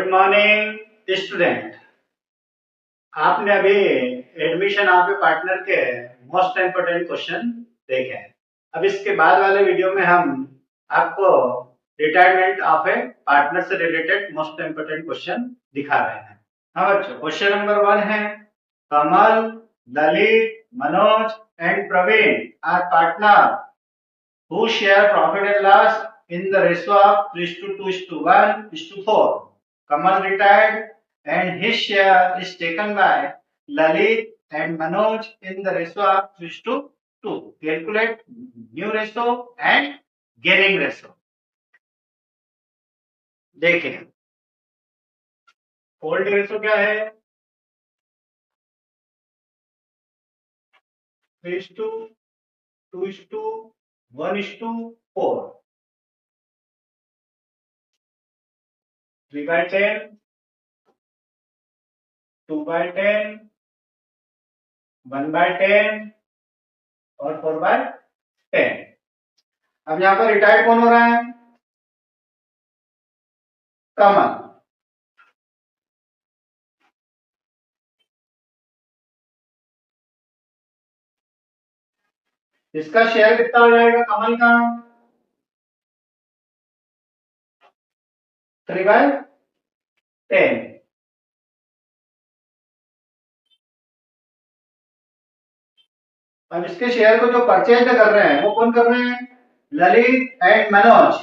Good morning student. आपने अभी admission of a partner के मोस्ट इम्पोर्टेंट क्वेश्चन देखे हैं। अब इसके बाद वाले वीडियो में हम आपको रिटायरमेंट ऑफ ए पार्टनर से रिलेटेड मोस्ट इम्पोर्टेंट क्वेश्चन दिखा रहे हैं। हाँ बच्चों, क्वेश्चन नंबर 1 है Kamal, Lalit, Manoj and Praveen are partner who share profit and loss in the ratio of 3:2:1:4. Kamal retired and his share is taken by Lalit and Manoj in the ratio of 3:2. Calculate new ratio and gaining ratio. देखिए old ratio क्या है 3:2:1:4. 3/10, 2/10, 1/10 और 4/10. अब यहाँ पर retired कौन हो रहा है? कमल। इसका शेयर कितना हो जाएगा कमल का? 3/10. अब इसके शेयर को जो परचेज कर रहे हैं वो कौन कर रहे हैं? ललित एंड मनोज।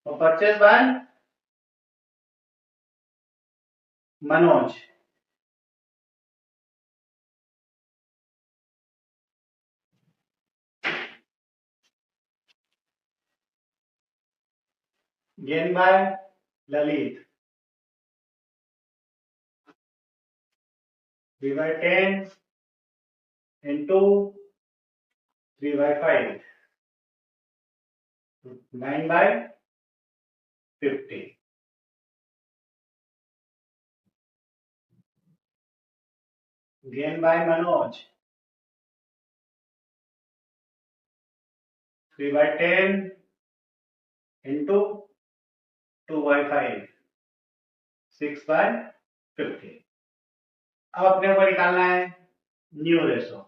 तो purchase by Manoj. Gain by Lalit. 3/10 into 3/5. 9/50. Gain by Manoj 3/10 into 2/5. 6/50. अब अपने को निकालना है new ratio.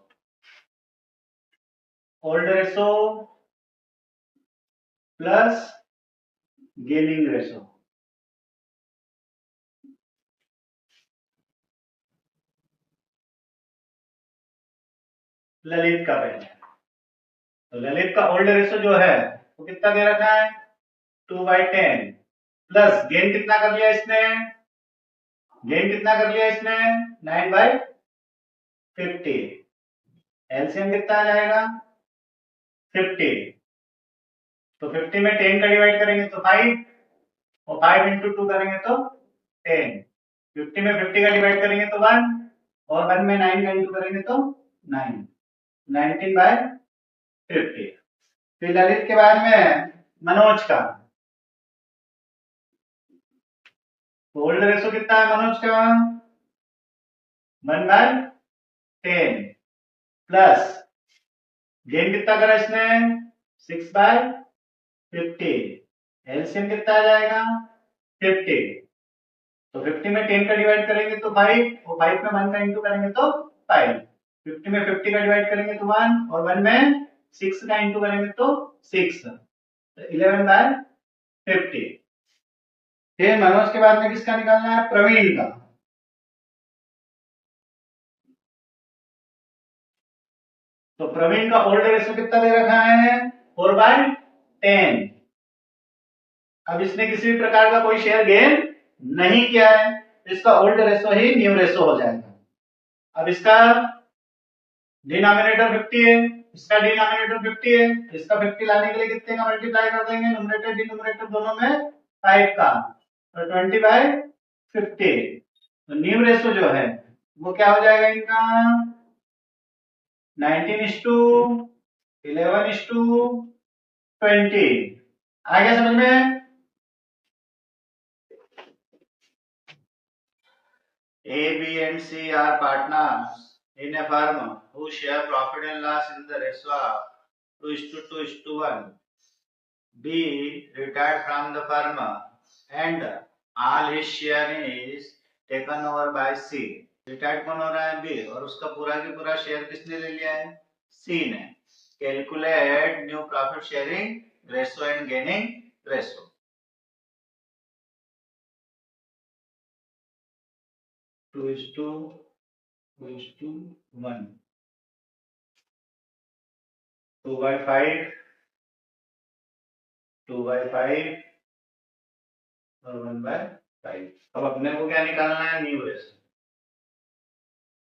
Old ratio plus gaining ratio. Lalit का पहले, तो ललित का ओल्ड रेशो जो है वो कितना दे रखा है? 2/10 प्लस गेन कितना कर लिया इसने? 9/50. एलसीएम कितना आ जाएगा? 50. तो 50 में 10 का डिवाइड करेंगे तो 5 और 5 into 2 करेंगे तो 10. 50 में 50 का डिवाइड करेंगे तो 1 और 1 में 9 का इंटू करेंगे तो 9. 19/50. फिर ललित के बाद में मनोज का ओल्ड रेशो कितना है मनोज का? 1/10 प्लस गेन कितना करा इसने? 6/50. एलसीएम कितना आ जाएगा? 50. तो 50 में 10 का डिवाइड करेंगे तो 5 और 5 में 1 का इंटू करेंगे तो 5. 50 में 50 का डिवाइड करेंगे तो 1 और 1 में 6 का इंटू करेंगे तो 6. तो 11/50. फिर मनोज के बाद में किसका निकालना है? प्रवीण का। तो प्रवीण का ओल्ड रेशो कितना दे रखा है? 4/10. अब इसने किसी भी प्रकार का कोई शेयर गेन नहीं किया है, इसका ओल्ड रेशो ही न्यू रेशो हो जाएगा। अब इसका डिनोमिनेटर 50 है, इसका डिनोमिनेटर 50 है, इसका 50 लाने के लिए कितने का मल्टीप्लाई कर देंगे? न्यूमरेटर डिनोमिनेटर दोनों में 5 का, तो 20/50. तो न्यू रेशो जो है वो क्या हो जाएगा इनका? 19:11:20. आ गया समझ में? A, B, and C are partners in a firm who share profit and loss in the ratio of 2:2:1. B retired from the firm and all his share is taken over by C. Retired कौन हो रहा है? B, और उसका पूरा की पूरा share किसने ले लिया है? सी ने. Calculate new profit sharing ratio and gaining ratio. 2:1. 2/5, 2/5 और 1/5. अब अपने को क्या निकालना है? New ratio.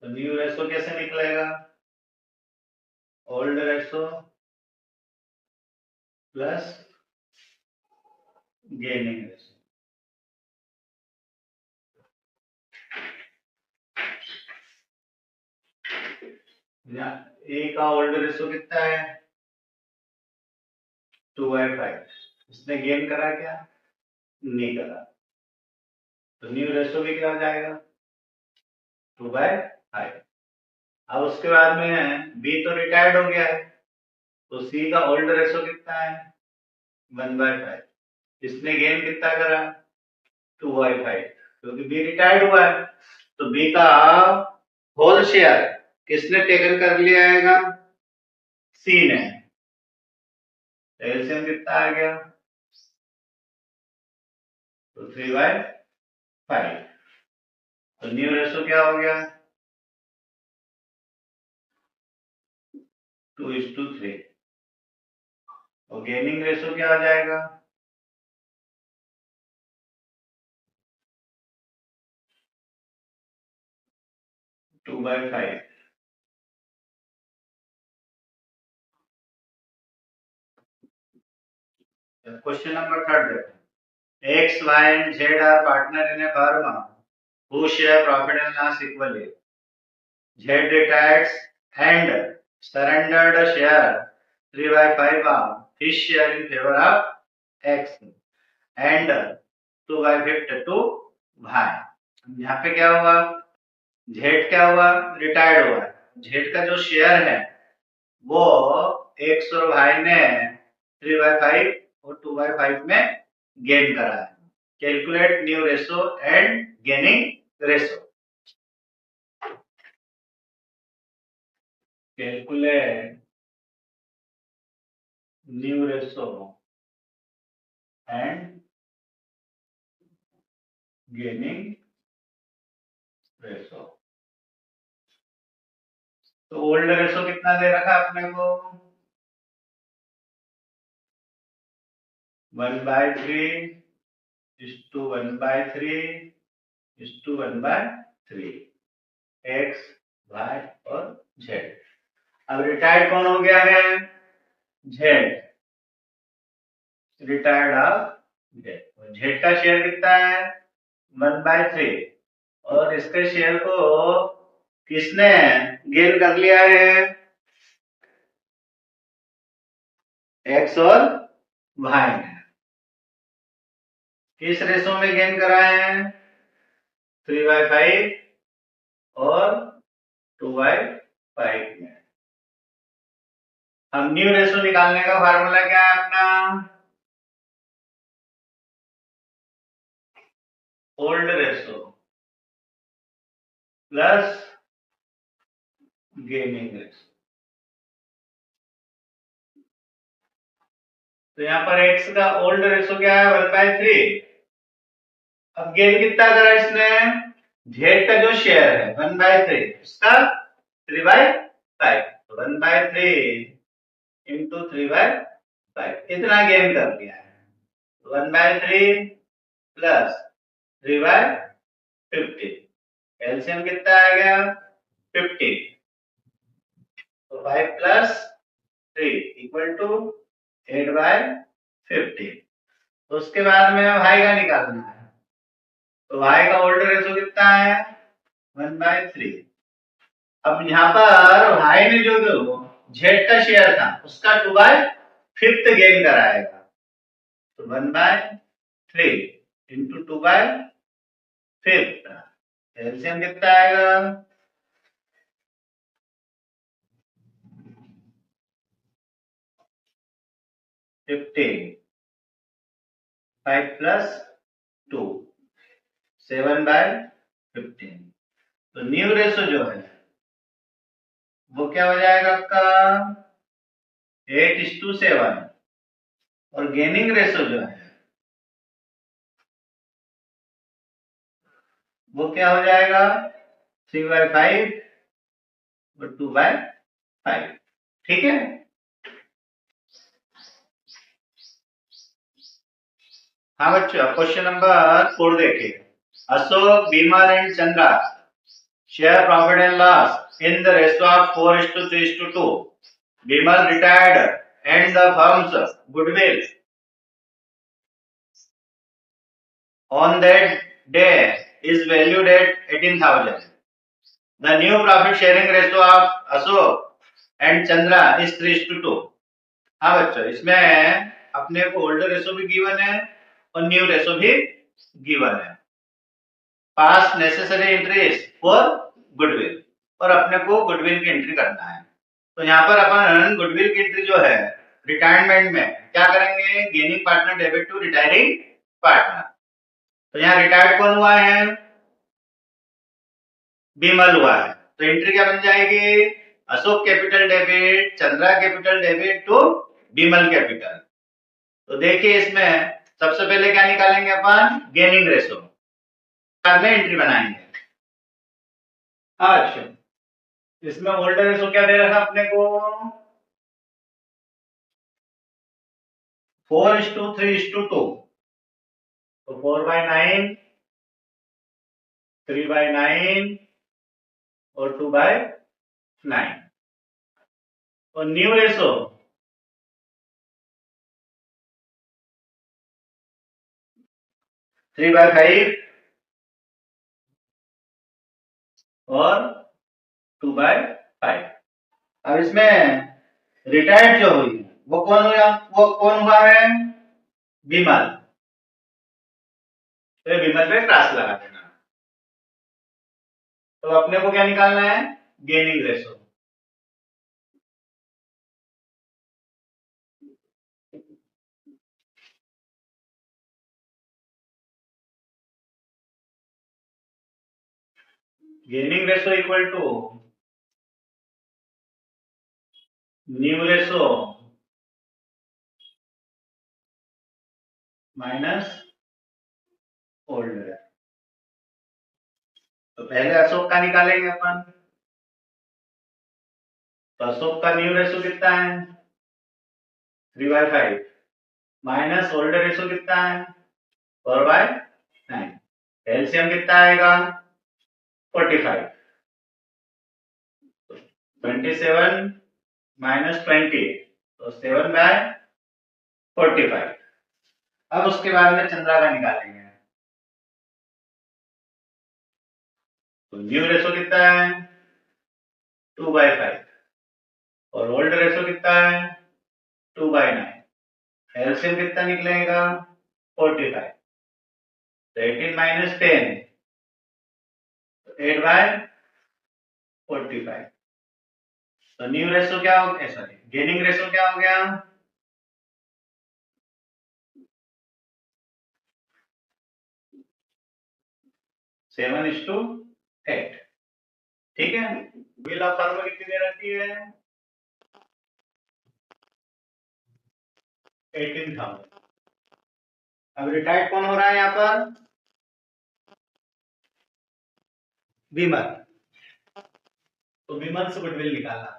तो न्यू रेशो कैसे निकलेगा? Old ratio plus gaining ratio. A का ओल्ड रेशो कितना है? 2/5. इसने गेन करा क्या? नहीं करा. तो न्यू रेशो भी क्या हो जाएगा? 2/5. अब उसके बाद में बी तो रिटायर्ड हो गया है, तो सी का ओल्ड रेशो कितना है? 1/5. इसने गेन कितना करा? 2/5. क्योंकि बी रिटायर्ड हुआ है, तो बी का होल शेयर किसने टेकन कर लिया है? सी ने. एलसीएम कितना आ गया? तो 3/5. तो न्यू रेशो क्या हो गया? 2:3. और गेनिंग रेशो क्या आ जाएगा? 2/5. Question number 3. X, Y, and Z are partner in a firm who share profit and loss equally. Z retires and surrendered a share 3/5 of his share in favor of X and 2/5 to Y. यहाँ पे क्या हुआ? Z क्या हुआ? Retired हुआ. Z का जो share है वो X और Y ने 3/5 और 2/5 में गेन करा है. Calculate new ratio and gaining ratio. Calculate new ratio and gaining ratio. तो ओल्ड रेशो कितना दे रखा अपने को? 1/3 is to 1/3 is to 1/3. X, Y और Z. अब रिटायर्ड कौन हो गया है? Z. Retired of Z. Z का शेयर कितना है? 1/3. और इसके शेयर को किसने गेन कर लिया है? X और Y ने. किस रेशो में गेन करा है? 3/5 और 2/5 में. हम न्यू रेशो निकालने का फार्मूला क्या है अपना? Old ratio plus gaining ratio. तो यहाँ पर x का ओल्ड रेशो क्या है? 1/3. अब गेन कितना करा इसने? z का जो शेयर है 1/3 उसका 3/5. तो 1/3 इंटू 3/5 इतना गेन कर लिया है. 1/3 प्लस 3/50. एलसीएम कितना आ गया? 50. तो 5 प्लस 3 इक्वल टू 8/50. तो उसके बाद में y का निकालना है. तो y का ओल्ड रेशो कितना है? 1/3. अब यहाँ पर y ने जो z का शेयर था उसका 2/5 गेन कराएगा. तो 1/3 इंटू 2/5 एलसीएम कितना आएगा? 15, 5 प्लस 2, 7/15। तो न्यू रेशो जो है वो क्या हो जाएगा आपका? 8:7। और गेनिंग रेशो जो है वो क्या हो जाएगा? 3/5 और 2/5। ठीक है। हाँ बच्चों, क्वेश्चन नंबर 4 देखिए। Ashok, Bimal and Chandra share profit and loss in the ratio of 4:3:2. Bimal retired and the firm's goodwill on that day is valued at 18,000. The new profit sharing ratio of Ashok and Chandra is 3:2. हाँ बच्चों, इसमें अपने को older ratio भी given है और new ratio भी given है। पास नेसेसरी एंट्रीज फॉर गुडविल, और अपने को गुडविल की एंट्री करना है। तो यहाँ पर अपन गुडविल की एंट्री जो है रिटायरमेंट में क्या करेंगे? Gaining partner debit to retiring partner. तो यहाँ रिटायर्ड कौन हुआ है? बीमल हुआ है। तो एंट्री क्या बन जाएगी? Ashok capital debit Chandra capital debit to Bimal capital. तो देखिए इसमें सबसे पहले क्या निकालेंगे अपन? Gaining ratio. बाद में एंट्री बनाएंगे। अच्छा, इसमें ओल्डर रेशो क्या दे रखा अपने को? 4:3:2। तो 4/9, 3/9 और 2/9। और new ratio three by five और 2/5। अब इसमें रिटायर्ड जो हुई वो कौन हुआ? वो कौन हुआ है? बीमल। तो बीमल पे क्रॉस लगा देना। तो अपने को क्या निकालना है? Gaining ratio. Gaining ratio equal to new ratio minus old. तो पहले अशोक का निकालेंगे अपन। तो अशोक का न्यू रेशो कितना है? 3/5 माइनस ओल्ड रेशो कितना है? 4/9। एलसीएम कितना आएगा? 45। 27 माइनस 20 तो 7/45। अब उसके बाद में चंद्रा का निकालेंगे। तो न्यू रेशो कितना है? 2/5 और ओल्ड रेशो कितना है? 2/9। एलसीएम कितना निकलेगा? 45। तो 18 माइनस 10 8/45। तो न्यू रेशो क्या हो गया? सॉरी, गेनिंग रेशो क्या हो गया? 7:8। ठीक है। बिल ऑफ फर्म कितनी दे रखी है? 18,000। अब रिटायर्ड कौन हो रहा है यहाँ पर? बीमल। तो बीमल से गुडविल निकालना है।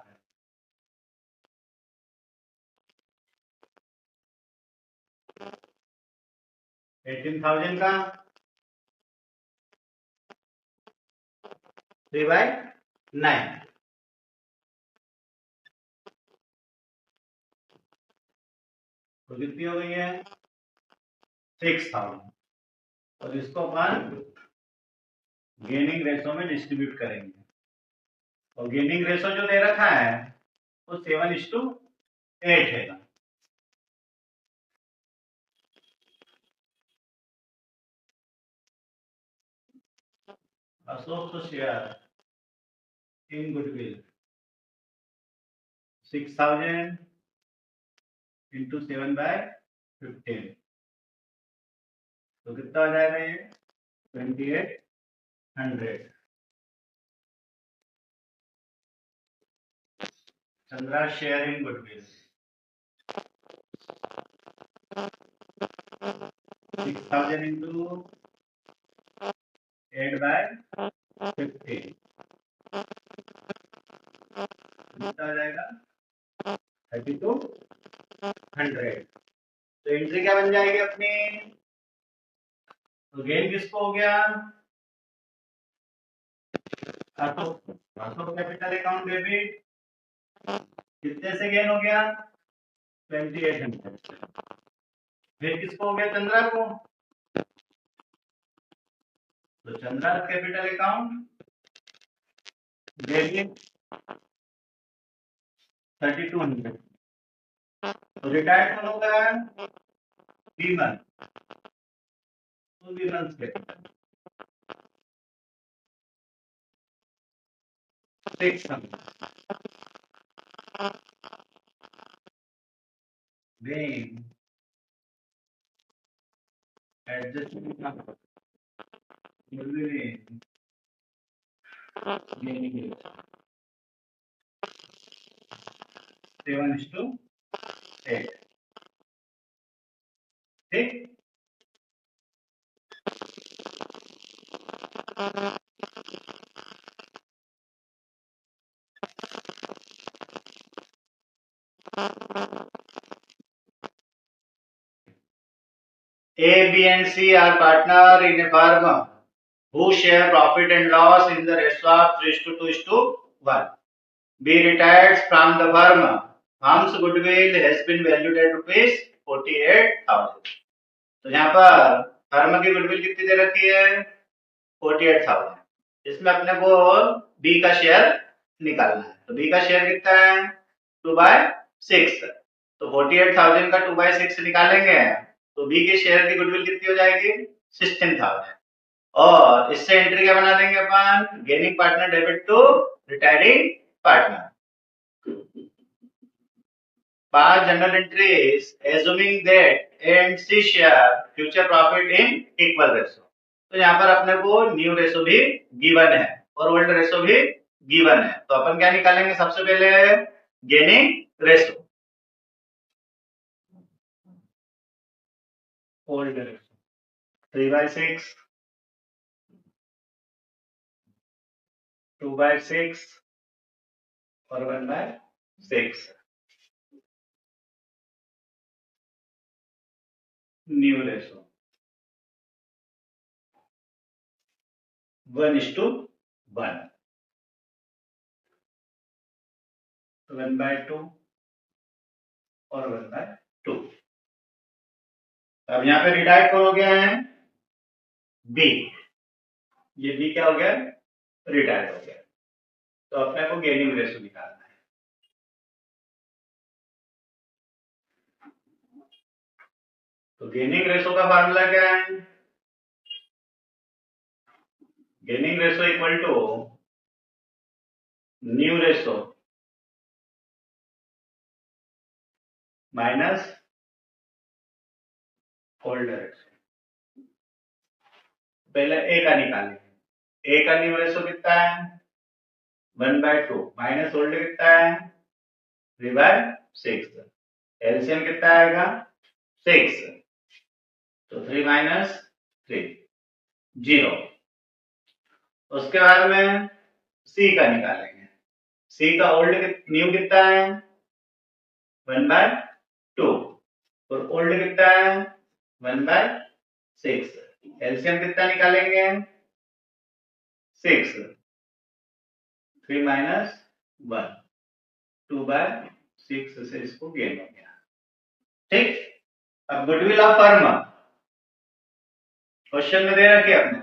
18,000 का 3/9। तो कितनी हो गई है? 6,000। और इसको अपन गेनिंग रेशो में डिस्ट्रीब्यूट करेंगे। और गेनिंग रेशो जो दे रखा है वो 7:8 है। Ashok's share in goodwill 6,000 into 7/15, तो कितना आ जाएगा ये 2800। Chandra share in goodwill 6,000 into 8/15, कितना आ जाएगा 3200। तो एंट्री क्या बन जाएगी अपनी, तो गेन किसको हो गया, कैपिटल अकाउंट डेबिट, कितने से गेन हो गया 2800। फिर किसको हो गया चंद्रा को, तो चंद्रा कैपिटल अकाउंट डेबिट 3200। तो रिटायर्ड कौन होगा बीमन, तो बीमन capital 600। Then adjustment will be 7:8, ठीक। A, B, and C are partner in a firm who share profit and loss in the ratio of 3:2:1. B retires from the firm. Firm's goodwill has been valued at rupees 48,000. तो यहाँ पर firm की goodwill कितनी दे रखी है 48,000। इसमें अपने को बी का शेयर निकालना है, तो बी का शेयर कितना है 2/6। तो 48,000 का 2/6 निकालेंगे तो बी के शेयर की गुडविल कितनी हो जाएगी 16,000। और इससे एंट्री क्या बना देंगे अपन, gaining partner debit to retiring partner. 5 general entries assuming that A and C share future profit in equal ratio. तो यहाँ पर अपने को न्यू रेशो भी गिवन है और ओल्ड रेशो भी गिवन है, तो अपन क्या निकालेंगे सबसे पहले गेनिंग रेशो, ओल्ड रेशो 3/6, 2/6 और 1/6। न्यू रेशो 1:1, 1/2 और 1/2। अब यहाँ पे रिटायर्ड कौन हो गया है बी, ये बी क्या हो गया रिटायर्ड हो गया, तो अपने को गेनिंग रेशो निकालना है। तो गेनिंग रेशो का फार्मूला क्या है, gaining ratio equal to new ratio minus old ratio. पहले ए का निकालेंगे, ए का न्यू रेशो कितना है 1/2 माइनस ओल्ड कितना है 3/6, एलसीएम कितना आएगा 6, तो 3 माइनस 3 0। उसके बाद में सी का निकालेंगे, सी का ओल्ड न्यू कितना है 1/2 और ओल्ड कितना है 1/6, एलसीएम कितना निकालेंगे 6, 3 माइनस 1, 2/6 से इसको गेन हो गया, ठीक। अब गुडविल ऑफ फर्म क्वेश्चन में दे रखी है अपने,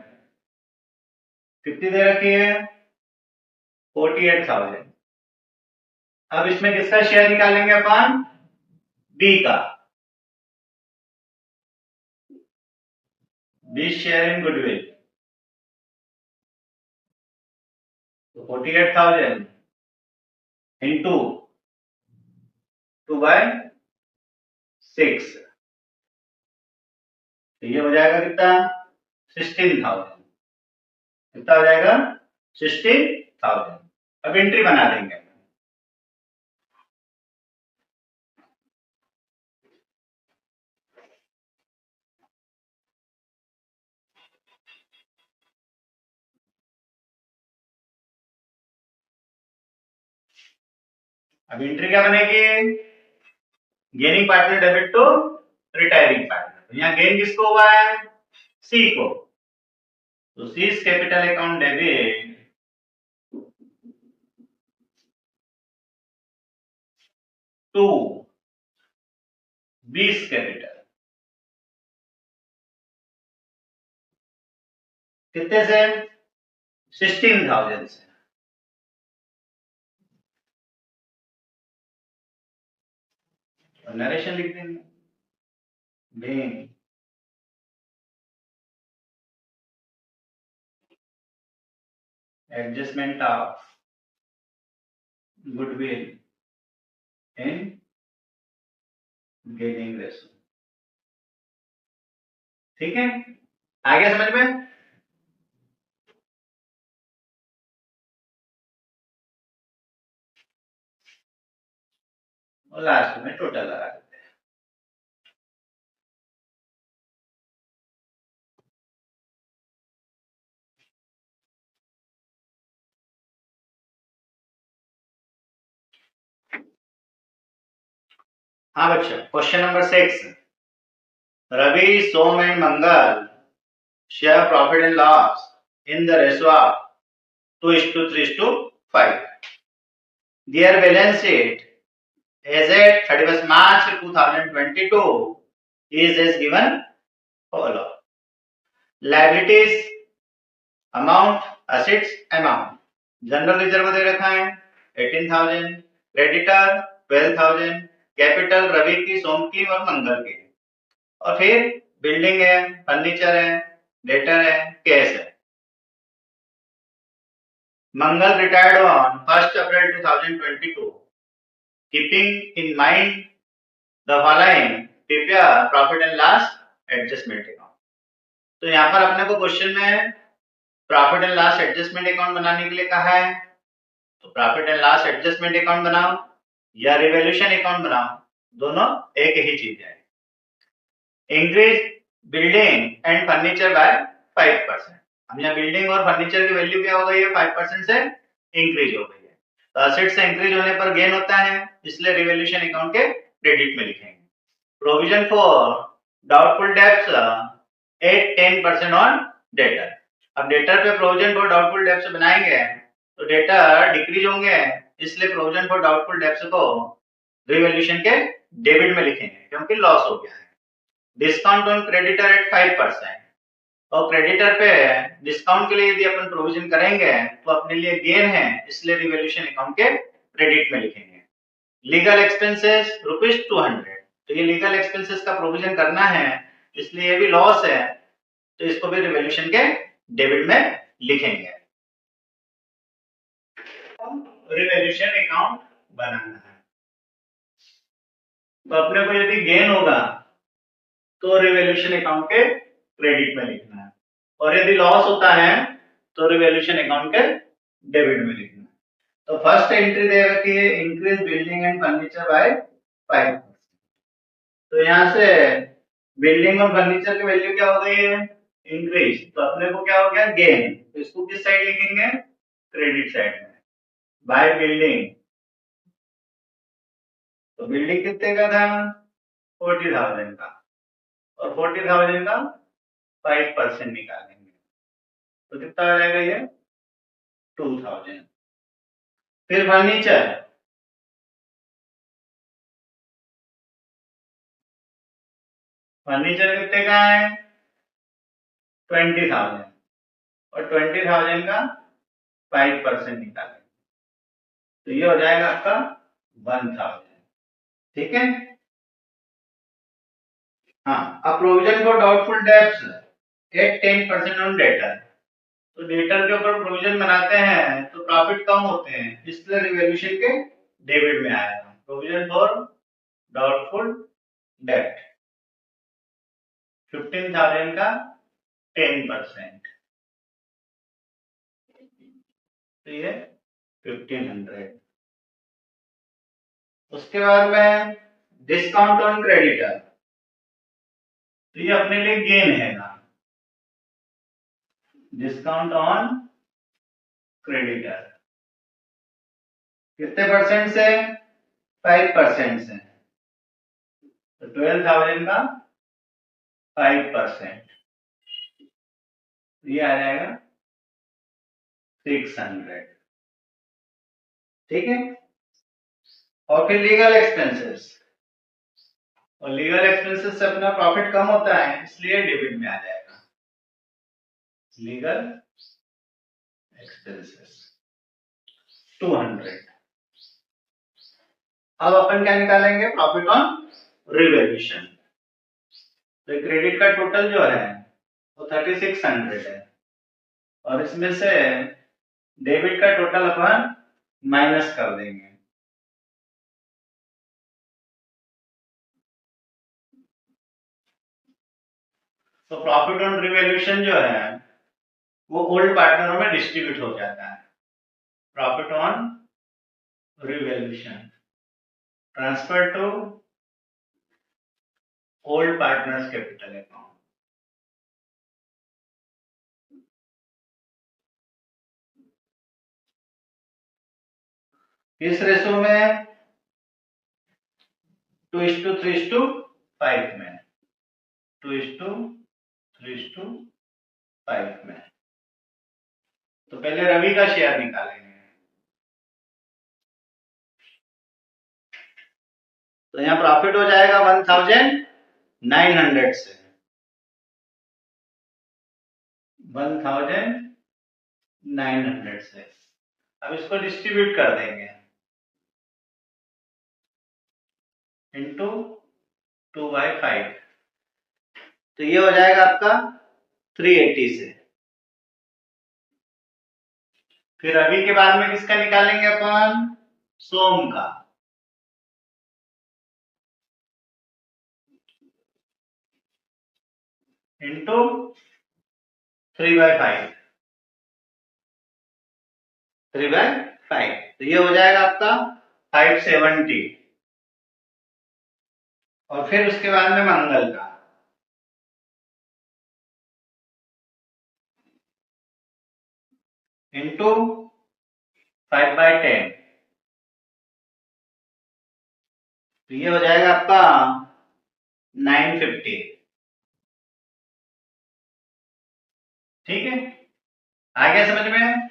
कितनी दे रखी है 48,000। अब इसमें किसका शेयर निकालेंगे अपन, बी का, बी शेयर इन गुडविल तो 48,000 इंटू 2/6, तो ये हो जाएगा कितना? 16,000। कितना हो जाएगा? 16,000। अब एंट्री बना देंगे। अब एंट्री क्या बनेगी? Gaining partner debit to retiring partner. तो यहाँ गेन किसको हुआ है? सी को। तो C's capital account debit to B's capital. कितने से? 16,000 से। और नरेशन लिख देंगे। Gain adjustment of goodwill in gaining ratio. ठीक है, आ गया समझ में? और लास्ट में टोटल लगा देते हैं। हाँ बच्चों, question number 6। Ravi, Som and Mangal share profit and loss in the ratio of 2:3:5. Their balance sheet as at 31st March 2022 is as given follow. Liabilities amount, assets amount. General reserve दे रखा है 18,000, क्रेडिटर 12,000, कैपिटल रवि की, सोम की और मंगल की, और फिर बिल्डिंग है, फर्नीचर है, डेटर है, कैश है। Mangal retired on 1st April 2022. Keeping in mind the following, prepare profit and loss adjustment account. तो यहाँ पर अपने को क्वेश्चन में profit and loss adjustment account बनाने के लिए कहा है। तो profit and loss adjustment account बनाओ या रिवैल्यूएशन अकाउंट बनाओ, दोनों एक ही चीज है। Increase building and furniture bye 5%। अब यहाँ बिल्डिंग और फर्नीचर की वैल्यू क्या हो गई है? 5% से इंक्रीज हो गई है। तो असेट से इंक्रीज होने पर गेन होता है, इसलिए रिवैल्यूएशन अकाउंट के क्रेडिट में लिखेंगे। Provision for doubtful debts at 10% on debtor. अब डेटर पे प्रोविजन फॉर डाउटफुल डेब्ट्स बनाएंगे तो डेटर डिक्रीज होंगे, इसलिए प्रोविजन फॉर डाउटफुल डेब्ट्स को रिवैल्यूएशन के डेबिट में लिखेंगे क्योंकि लॉस हो गया है। डिस्काउंट ऑन क्रेडिटर एट 5%, और क्रेडिटर पे डिस्काउंट के लिए यदि अपन प्रोविजन करेंगे तो अपने लिए गेन है, इसलिए रिवैल्यूएशन अकाउंट के क्रेडिट में लिखेंगे। लीगल एक्सपेंसेस ₹200, तो ये लीगल एक्सपेंसेस का प्रोविजन करना है, इसलिए ये भी लॉस है, तो इसको भी रिवैल्यूएशन के डेबिट में लिखेंगे। रिवैल्यूएशन अकाउंट बनाना है तो अपने को यदि गेन होगा तो रिवैल्यूएशन अकाउंट के क्रेडिट में लिखना है, और यदि लॉस होता है तो रिवैल्यूएशन अकाउंट के डेबिट में लिखना है। तो फर्स्ट एंट्री दे रखी है increase building and furniture bye 5%। तो यहाँ से बिल्डिंग और फर्नीचर की वैल्यू क्या हो गई है? इंक्रीज। तो अपने को क्या हो गया? गेन। तो इसको किस साइड लिखेंगे? क्रेडिट साइड में। बाय बिल्डिंग, तो बिल्डिंग कितने का था? 40,000 का, और 40,000 का 5% निकालेंगे तो कितना आ जाएगा? ये 2,000। फिर फर्नीचर, फर्नीचर कितने का है? 20,000, और 20,000 का 5% निकालेंगे तो ये हो जाएगा आपका 1,000। ठीक है। हाँ, अब provision for doubtful debts at 10% on debtor. तो डेटर के ऊपर प्रोविजन बनाते हैं तो प्रॉफिट कम होते हैं, इसलिए रिवैल्यूएशन के डेबिट में आएगा। प्रोविजन फॉर डाउटफुल डेट 15,000 का 10%, तो ये 1500। उसके बाद में डिस्काउंट ऑन क्रेडिटर, तो ये अपने लिए गेन है ना, डिस्काउंट ऑन क्रेडिटर कितने परसेंट से? 5% से, तो 12,000 का 5%, ये आ जाएगा 600। ठीक है। और फिर लीगल एक्सपेंसेस, और लीगल एक्सपेंसेस से अपना प्रॉफिट कम होता है, इसलिए डेबिट में आ जाएगा लीगल एक्सपेंसेस 200। अब अपन क्या निकालेंगे? Profit on revaluation. तो क्रेडिट का टोटल जो है वो 3600 है, और इसमें से डेबिट का टोटल अपन माइनस कर देंगे। तो प्रॉफिट ऑन रिवैल्यूएशन जो है वो ओल्ड पार्टनरों में डिस्ट्रीब्यूट हो जाता है। Profit on revaluation transfer to old partners capital account. किस रेशो में? 2:3:5 में, 2:3:5 में। तो पहले रवि का शेयर निकालेंगे। तो यहाँ प्रॉफिट हो जाएगा 1900 से, 1900 से। अब इसको डिस्ट्रीब्यूट कर देंगे इंटू 2/5, तो ये हो जाएगा आपका 380 से। फिर रवि के बाद में किसका निकालेंगे अपन? सोम का। इंटू 3/5, 3/5, तो ये हो जाएगा आपका 570। और फिर उसके बाद में मंगल का, इंटू 5/10, तो ये हो जाएगा आपका 950। ठीक है, आ गया समझ में?